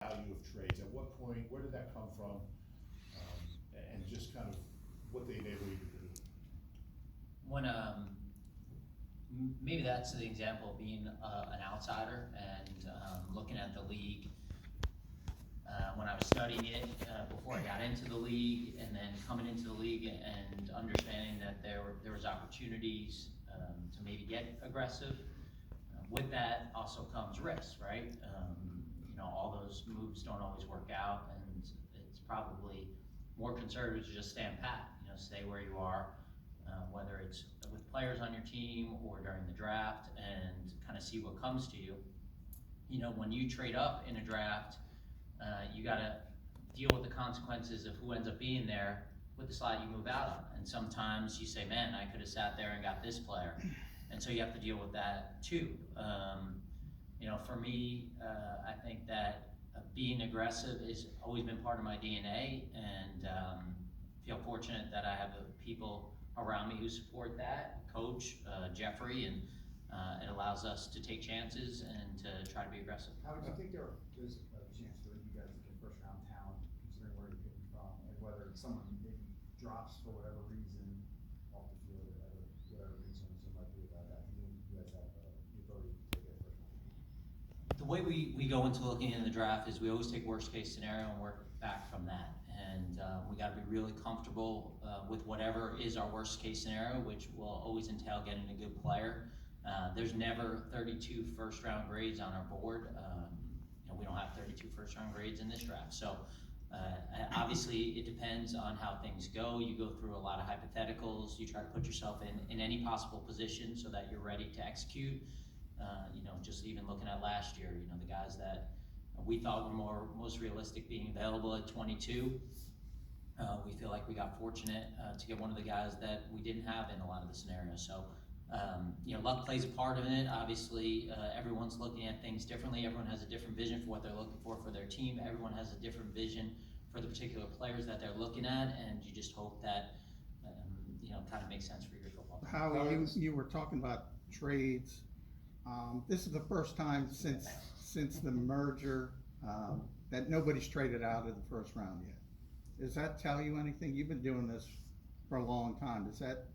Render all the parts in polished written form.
value of trades? At what point, where did that come from? And just kind of what they enable you to do. When maybe that's the example of being an outsider and looking at the league. When I was studying it before I got into the league, and then coming into the league and understanding that there was opportunities to maybe get aggressive. With that also comes risk, right? All those moves don't always work out, and it's probably more conservative to just stand pat. Stay where you are, whether it's with players on your team or during the draft, and kind of see what comes to you. When you trade up in a draft, you got to deal with the consequences of who ends up being there with the slot you move out on. And sometimes you say, man, I could have sat there and got this player. And so you have to deal with that too. For me, I think that being aggressive has always been part of my DNA, and feel fortunate that I have people around me who support that. Coach, Jeffrey, and it allows us to take chances and to try to be aggressive. How would you think there's a chance for you guys to get first round talent, considering where you're picking from, and whether someone maybe drops for whatever reason off the field or whatever reasons it might be about that? Do you guys have the ability to take it first round? The way we go into looking in the draft is we always take worst case scenario and work back from that. And we got to be really comfortable with whatever is our worst case scenario, which will always entail getting a good player. There's never 32 first round grades on our board. We don't have 32 first round grades in this draft. So obviously it depends on how things go. You go through a lot of hypotheticals. You try to put yourself in any possible position so that you're ready to execute. Just even looking at last year, the guys that we thought were most realistic being available at 22. We feel like we got fortunate to get one of the guys that we didn't have in a lot of the scenarios. So, luck plays a part of it. Obviously, everyone's looking at things differently. Everyone has a different vision for what they're looking for their team. Everyone has a different vision for the particular players that they're looking at, and you just hope that, kind of makes sense for your football team. Howie, you were talking about trades. This is the first time since the merger that nobody's traded out of the first round yet. Does that tell you anything? You've been doing this for a long time. Does that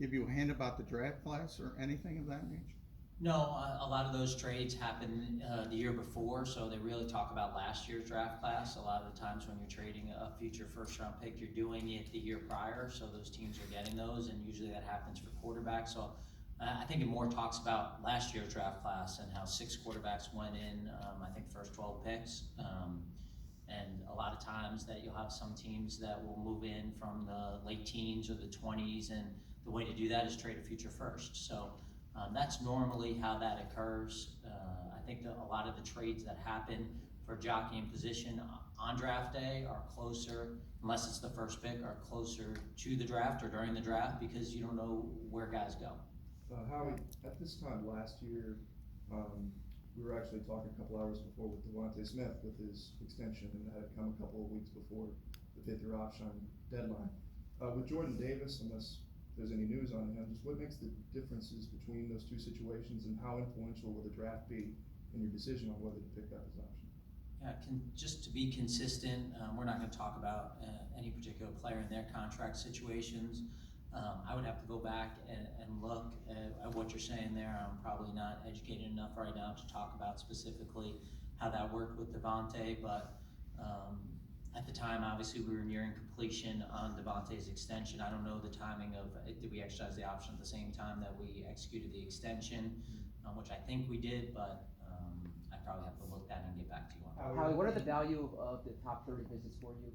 give you a hint about the draft class or anything of that nature? No, a lot of those trades happened the year before, so they really talk about last year's draft class. A lot of the times when you're trading a future first round pick, you're doing it the year prior, so those teams are getting those, and usually that happens for quarterbacks. So I think it more talks about last year's draft class and how 6 quarterbacks went in, I think, first 12 picks. And a lot of times that you'll have some teams that will move in from the late teens or the 20s, and the way to do that is trade a future first. So that's normally how that occurs. I think that a lot of the trades that happen for jockeying position on draft day are closer, unless it's the first pick, are closer to the draft or during the draft, because you don't know where guys go. Howie, at this time last year, we were actually talking a couple hours before with Devontae Smith with his extension, and that had come a couple of weeks before the 5th-year option deadline. With Jordan Davis, unless there's any news on him, just what makes the differences between those two situations, and how influential will the draft be in your decision on whether to pick up his option? Yeah, just to be consistent, we're not going to talk about any particular player in their contract situations. I would have to go back and look at what you're saying there. I'm probably not educated enough right now to talk about specifically how that worked with Devontae, but at the time, obviously, we were nearing completion on Devontae's extension. I don't know the timing of, did we exercise the option at the same time that we executed the extension, which I think we did, but I probably have to look that and get back to you on that. Howie, what are the value of the top 30 visits for you?